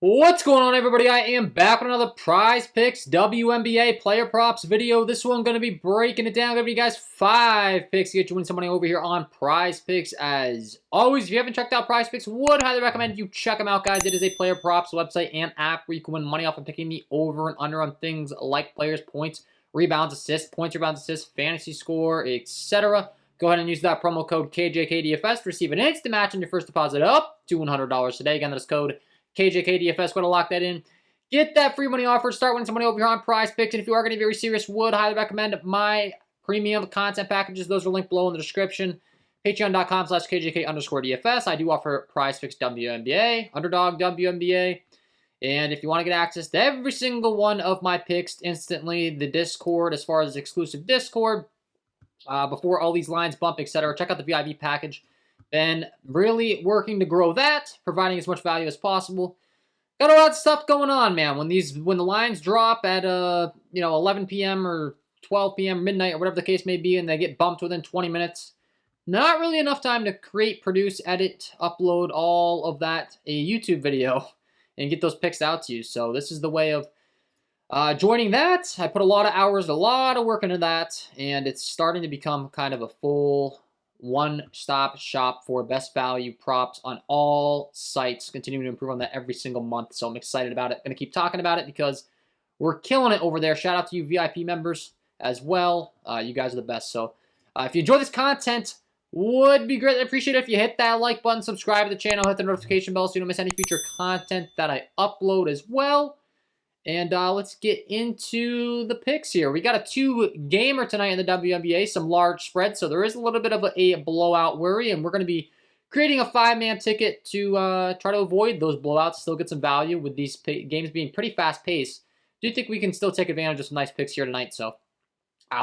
What's going on, everybody? I am back with another Prizepicks WNBA player props video. This one going to be breaking it down, giving you guys 5 picks to get you win some money over here on Prizepicks. As always, if you haven't checked out Prizepicks, would highly recommend you check them out, guys. It is a player props website and app where you can win money off of picking the over and under on things like players' points, rebounds, assists, points, rebounds, assists, fantasy score, etc. Go ahead and use that promo code KJK DFS to receive an instant match on your first deposit up to $100 today. Again, that is code KJK DFS, going to lock that in. Get that free money offer. Start winning some money over here on Prizepicks. And if you are going to be very serious, would highly recommend my premium content packages. Those are linked below in the description. Patreon.com/KJK_DFS. I do offer Prizepicks WNBA, Underdog WNBA. And if you want to get access to every single one of my picks instantly, the Discord, as far as exclusive Discord, before all these lines bump, etc., check out the VIP package. Been really working to grow that, providing as much value as possible. Got a lot of stuff going on, man. When the lines drop at 11 p.m. or 12 p.m. midnight or whatever the case may be, and they get bumped within 20 minutes, not really enough time to create, produce, edit, upload all of that a YouTube video and get those picks out to you. So this is the way of joining that. I put a lot of hours, a lot of work into that, and it's starting to become kind of a full one-stop shop for best value props on all sites. Continuing to improve on that every single month, so I'm excited about it. Going to keep talking about it because we're killing it over there. Shout out to you VIP members as well. You guys are the best. So if you enjoy this content, would be greatly appreciated if you hit that like button, subscribe to the channel, hit the notification bell so you don't miss any future content that I upload as well. And let's get into the picks here. We got a 2-gamer tonight in the WNBA, some large spreads, so there is a little bit of a blowout worry, and we're going to be creating a 5-man ticket to try to avoid those blowouts, still get some value with these games being pretty fast-paced. Do think we can still take advantage of some nice picks here tonight, so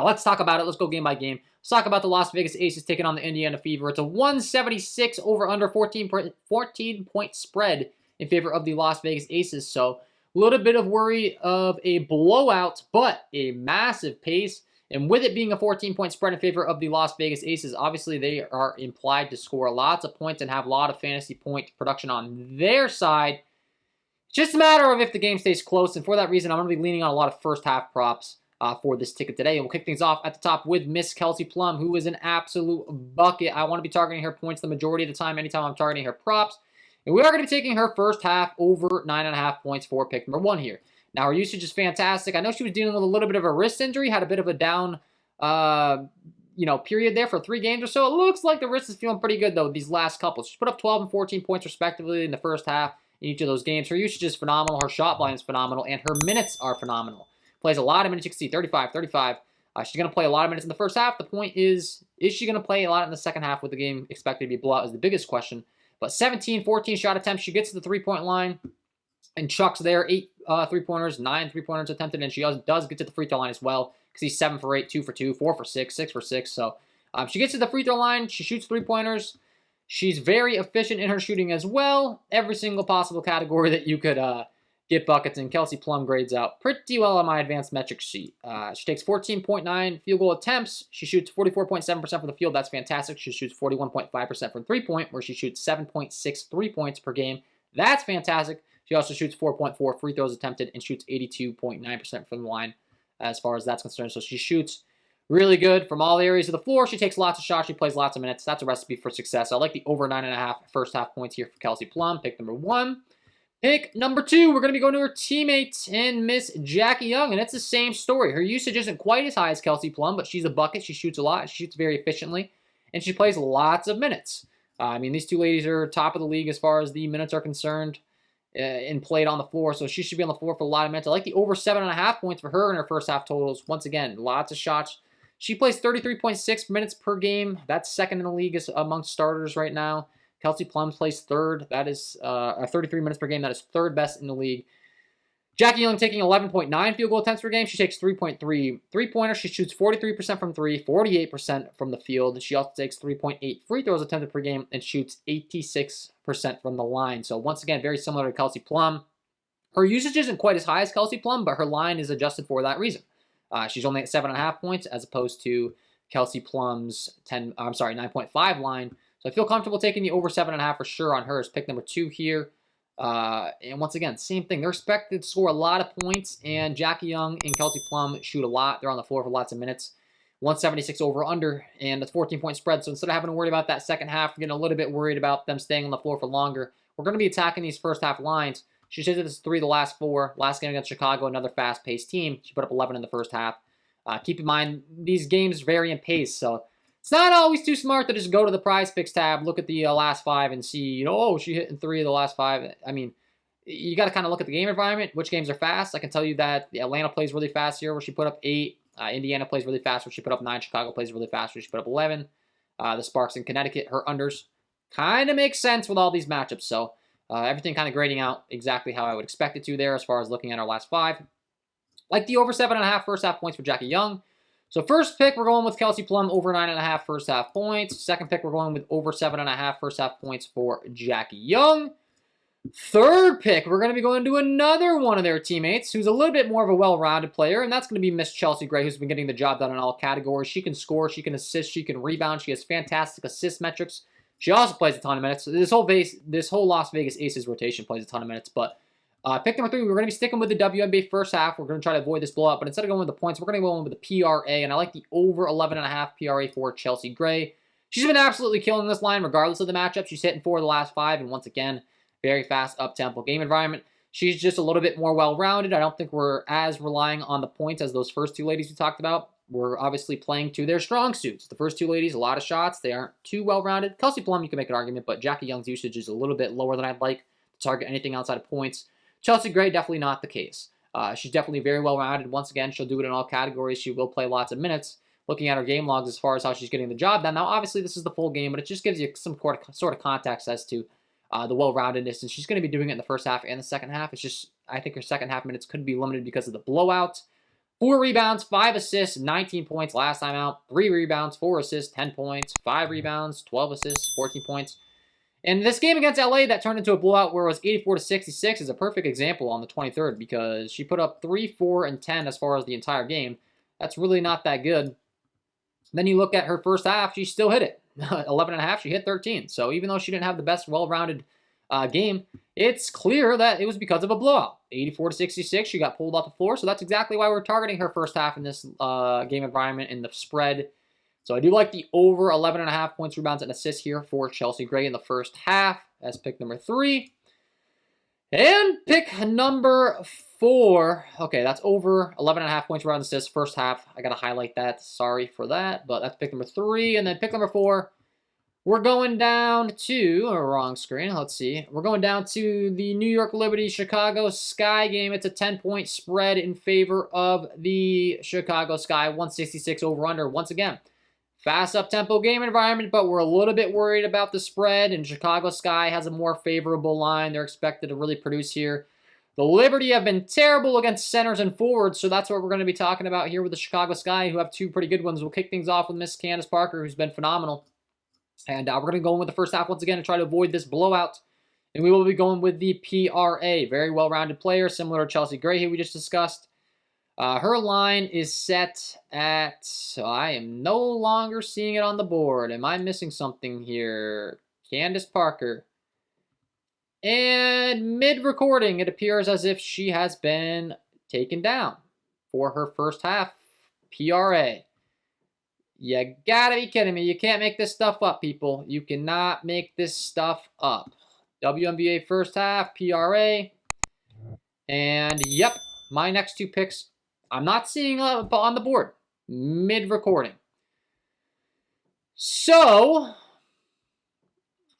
let's talk about it. Let's go game by game. Let's talk about the Las Vegas Aces taking on the Indiana Fever. It's a 176 over-under 14-point spread in favor of the Las Vegas Aces, so a little bit of worry of a blowout, but a massive pace. And with it being a 14-point spread in favor of the Las Vegas Aces, obviously they are implied to score lots of points and have a lot of fantasy point production on their side. Just a matter of if the game stays close. And for that reason, I'm going to be leaning on a lot of first-half props for this ticket today. And we'll kick things off at the top with Miss Kelsey Plum, who is an absolute bucket. I want to be targeting her points the majority of the time, anytime I'm targeting her props. And we are going to be taking her first half over 9.5 points for pick number 1 here. Now, her usage is fantastic. I know she was dealing with a little bit of a wrist injury, had a bit of a down, period there for 3 games or so. It looks like the wrist is feeling pretty good, though, these last couple. She put up 12 and 14 points, respectively, in the first half in each of those games. Her usage is phenomenal. Her shot volume is phenomenal, and her minutes are phenomenal. Plays a lot of minutes. You can see 35, 35. She's going to play a lot of minutes in the first half. The point is she going to play a lot in the second half with the game expected to be a blowout is the biggest question. But 17, 14 shot attempts. She gets to the 3-point line and chucks there. 8 3-pointers, 9 3-pointers attempted. And she does get to the free throw line as well. Because he's 7 for 8, 2 for 2, 4 for 6, 6 for 6. So she gets to the free throw line. She shoots 3-pointers. She's very efficient in her shooting as well. Every single possible category that you could get buckets in. Kelsey Plum grades out pretty well on my advanced metrics sheet. She takes 14.9 field goal attempts. She shoots 44.7% from the field. That's fantastic. She shoots 41.5% from 3-point, where she shoots 7.6 3-points per game. That's fantastic. She also shoots 4.4 free throws attempted and shoots 82.9% from the line as far as that's concerned. So she shoots really good from all areas of the floor. She takes lots of shots. She plays lots of minutes. That's a recipe for success. I like the over 9.5 first half points here for Kelsey Plum. Pick number 1. Pick number 2, we're going to be going to her teammate in Miss Jackie Young, and it's the same story. Her usage isn't quite as high as Kelsey Plum, but she's a bucket. She shoots a lot. She shoots very efficiently, and she plays lots of minutes. These two ladies are top of the league as far as the minutes are concerned and played on the floor, so she should be on the floor for a lot of minutes. I like the over 7.5 points for her in her first half totals. Once again, lots of shots. She plays 33.6 minutes per game. That's second in the league amongst starters right now. Kelsey Plum plays third. That is 33 minutes per game. That is third best in the league. Jackie Young taking 11.9 field goal attempts per game. She takes 3.3 3-pointers. She shoots 43% from 3, 48% from the field. She also takes 3.8 free throws attempted per game and shoots 86% from the line. So once again, very similar to Kelsey Plum. Her usage isn't quite as high as Kelsey Plum, but her line is adjusted for that reason. She's only at 7.5 points as opposed to Kelsey Plum's 9.5 line. So I feel comfortable taking the over 7.5 for sure on her as pick number 2 here. And once again, same thing. They're expected to score a lot of points, and Jackie Young and Kelsey Plum shoot a lot. They're on the floor for lots of minutes. 176 over under, and it's 14-point spread. So instead of having to worry about that second half, we're getting a little bit worried about them staying on the floor for longer. We're going to be attacking these first half lines. She shoots this 3 the last 4. Last game against Chicago, another fast-paced team. She put up 11 in the first half. Keep in mind, these games vary in pace, so it's not always too smart to just go to the Prizepicks tab, look at the last 5, and see, oh, she hit in 3 of the last 5. I mean, you got to kind of look at the game environment, which games are fast. I can tell you that Atlanta plays really fast here, where she put up 8. Indiana plays really fast, where she put up 9. Chicago plays really fast, where she put up 11. The Sparks in Connecticut, her unders kind of makes sense with all these matchups. So everything kind of grading out exactly how I would expect it to there as far as looking at our last 5. Like the over 7.5 first half points for Jackie Young. So first pick, we're going with Kelsey Plum, over 9.5 first half points. Second pick, we're going with over 7.5 first half points for Jackie Young. Third pick, we're going to be going to another one of their teammates who's a little bit more of a well-rounded player, and that's going to be Miss Chelsea Gray, who's been getting the job done in all categories. She can score, she can assist, she can rebound. She has fantastic assist metrics. She also plays a ton of minutes. This whole Las Vegas Aces rotation plays a ton of minutes, but pick number 3, we're going to be sticking with the WNBA first half. We're going to try to avoid this blowout, but instead of going with the points, we're going to go in with the PRA, and I like the over 11.5 PRA for Chelsea Gray. She's been absolutely killing this line regardless of the matchup. She's hitting 4 of the last 5, and once again, very fast, up-tempo game environment. She's just a little bit more well-rounded. I don't think we're as relying on the points as those first 2 ladies we talked about. We're obviously playing to their strong suits. The first 2 ladies, a lot of shots. They aren't too well-rounded. Kelsey Plum, you can make an argument, but Jackie Young's usage is a little bit lower than I'd like to target anything outside of points. Chelsea Gray, definitely not the case. She's definitely very well-rounded. Once again, she'll do it in all categories. She will play lots of minutes. Looking at her game logs as far as how she's getting the job done. Now, obviously, this is the full game, but it just gives you some sort of context as to the well-roundedness, and she's going to be doing it in the first half and the second half. It's just, I think her second half minutes could be limited because of the blowout. 4 rebounds, 5 assists, 19 points last time out. 3 rebounds, 4 assists, 10 points. 5 rebounds, 12 assists, 14 points. And this game against LA that turned into a blowout where it was 84-66 is a perfect example on the 23rd because she put up 3, 4, and 10 as far as the entire game. That's really not that good. Then you look at her first half, she still hit it. 11.5, she hit 13. So even though she didn't have the best well-rounded game, it's clear that it was because of a blowout. 84-66, she got pulled off the floor. So that's exactly why we're targeting her first half in this game environment in the spread. So I do like the over 11.5 points, rebounds, and assists here for Chelsea Gray in the first half as pick number 3. And pick number 4. Okay, that's over 11.5 points, rebounds, assists, first half. I got to highlight that. Sorry for that. But that's pick number 3. And then pick number 4, we're going down to, wrong screen, let's see. We're going down to the New York Liberty Chicago Sky game. It's a 10-point spread in favor of the Chicago Sky. 166 over under. Once again, fast up-tempo game environment, but we're a little bit worried about the spread, and Chicago Sky has a more favorable line. They're expected to really produce here. The Liberty have been terrible against centers and forwards, so that's what we're going to be talking about here with the Chicago Sky, who have 2 pretty good ones. We'll kick things off with Miss Candace Parker, who's been phenomenal. And we're going to go in with the first half once again to try to avoid this blowout. And we will be going with the PRA. Very well-rounded player, similar to Chelsea Gray, who we just discussed. Her line is set at, so I am no longer seeing it on the board. Am I missing something here? Candace Parker. And mid-recording, it appears as if she has been taken down for her first half PRA. You gotta be kidding me. You can't make this stuff up, people. You cannot make this stuff up. WNBA first half, PRA. And yep, my next 2 picks, I'm not seeing on the board. Mid-recording. So,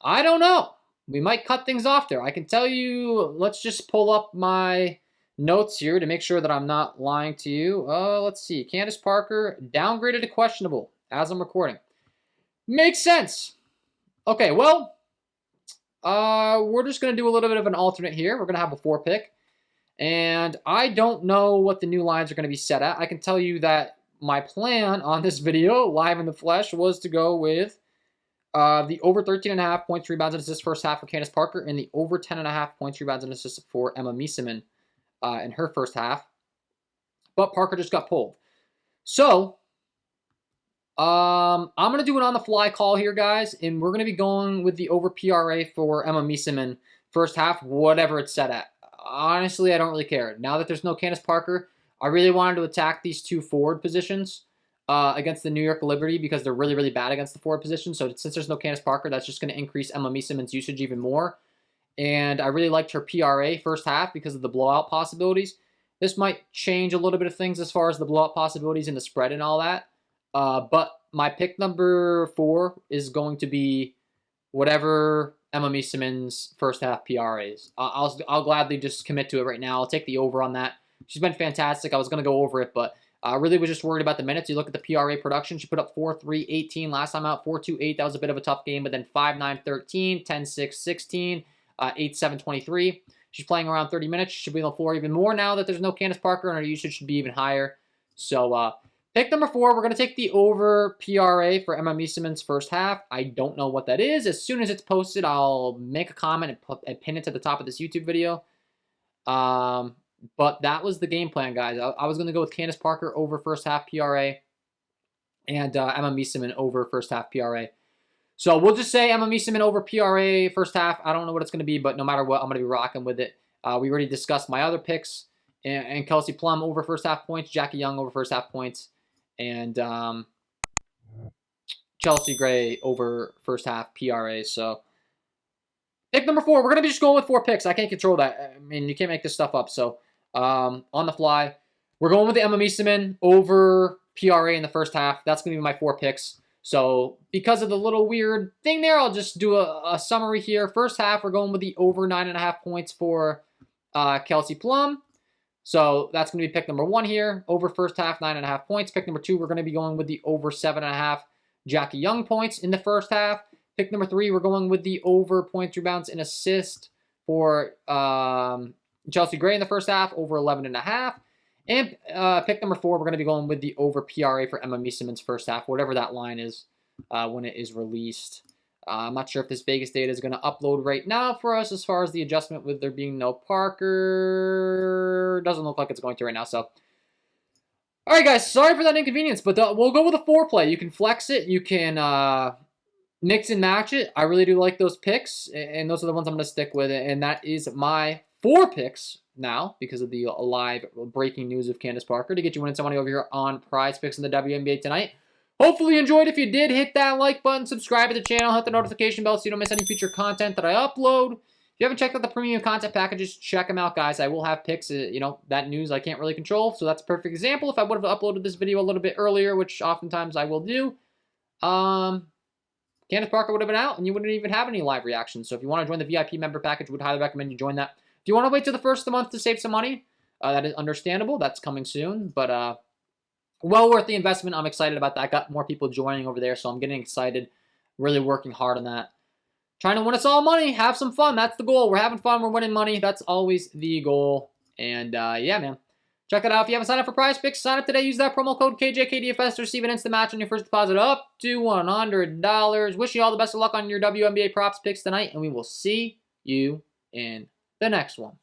I don't know. We might cut things off there. I can tell you, let's just pull up my notes here to make sure that I'm not lying to you. Let's see. Candace Parker downgraded to questionable as I'm recording. Makes sense. Okay, well, we're just going to do a little bit of an alternate here. We're going to have a 4 pick. And I don't know what the new lines are going to be set at. I can tell you that my plan on this video, live in the flesh, was to go with the over 13.5 points, rebounds, and assists first half for Candace Parker, and the over 10.5 points, rebounds, and assists for Emma Miesemann in her first half. But Parker just got pulled. So, I'm going to do an on-the-fly call here, guys, and we're going to be going with the over PRA for Emma Miesemann first half, whatever it's set at. Honestly, I don't really care. Now that there's no Candace Parker, I really wanted to attack these two forward positions against the New York Liberty because they're really, really bad against the forward position. So since there's no Candace Parker, that's just going to increase Emma Meeseman's usage even more. And I really liked her PRA first half because of the blowout possibilities. This might change a little bit of things as far as the blowout possibilities and the spread and all that. But my pick number 4 is going to be whatever Emma Meeseman's first half PRA is. I'll gladly just commit to it right now. I'll take the over on that. She's been fantastic. I was going to go over it, but I really was just worried about the minutes. You look at the PRA production. She put up 4.3, 18 last time out, 4.2, 8. That was a bit of a tough game, but then 5.9, 13, 10.6, 16, 8.7, 23. She's playing around 30 minutes. She should be on the floor even more now that there's no Candace Parker, and her usage should be even higher. So, pick number 4, we're going to take the over PRA for Emma Meeseman's first half. I don't know what that is. As soon as it's posted, I'll make a comment and pin it to the top of this YouTube video. But that was the game plan, guys. I was going to go with Candace Parker over first half PRA and Emma Meeseman over first half PRA. So we'll just say Emma Meeseman over PRA first half. I don't know what it's going to be, but no matter what, I'm going to be rocking with it. We already discussed my other picks. And Kelsey Plum over first half points, Jackie Young over first half points, and Chelsea Gray over first half PRA. So pick number 4. We're going to be just going with 4 picks. I can't control that. I mean, you can't make this stuff up. So on the fly, we're going with the Emma Meeseman over PRA in the first half. That's going to be my 4 picks. So because of the little weird thing there, I'll just do a summary here. First half, we're going with the over 9.5 points for Kelsey Plum. So that's going to be pick number 1 here. Over first half, 9.5 points. Pick number 2, we're going to be going with the over 7.5 Jackie Young points in the first half. Pick number 3, we're going with the over points, rebounds, and assist for Chelsea Gray in the first half, over 11.5. And pick number 4, we're going to be going with the over PRA for Emma Meeseman's first half, whatever that line is when it is released. I'm not sure if this Vegas data is going to upload right now for us as far as the adjustment with there being no Parker. Doesn't look like it's going to right now. So, all right, guys, sorry for that inconvenience, but we'll go with a 4 play. You can flex it. You can mix and match it. I really do like those picks, and those are the ones I'm going to stick with. And that is my 4 picks now because of the live breaking news of Candace Parker to get you winning some money over here on Prizepicks in the WNBA tonight. Hopefully you enjoyed. If you did, hit that like button, subscribe to the channel, hit the notification bell so you don't miss any future content that I upload. If you haven't checked out the premium content packages, check them out, guys. I will have picks. That news I can't really control, so that's a perfect example. If I would have uploaded this video a little bit earlier, which oftentimes I will do, Candace Parker would have been out, and you wouldn't even have any live reactions. So if you want to join the VIP member package, would highly recommend you join that. If you want to wait till the first of the month to save some money, that is understandable. That's coming soon, but well worth the investment. I'm excited about that. I got more people joining over there, so I'm getting excited. Really working hard on that. Trying to win us all money. Have some fun. That's the goal. We're having fun. We're winning money. That's always the goal. And yeah, man. Check it out. If you haven't signed up for Prizepicks, sign up today. Use that promo code KJK DFS to receive an instant match on your first deposit up to $100. Wish you all the best of luck on your WNBA props picks tonight, and we will see you in the next one.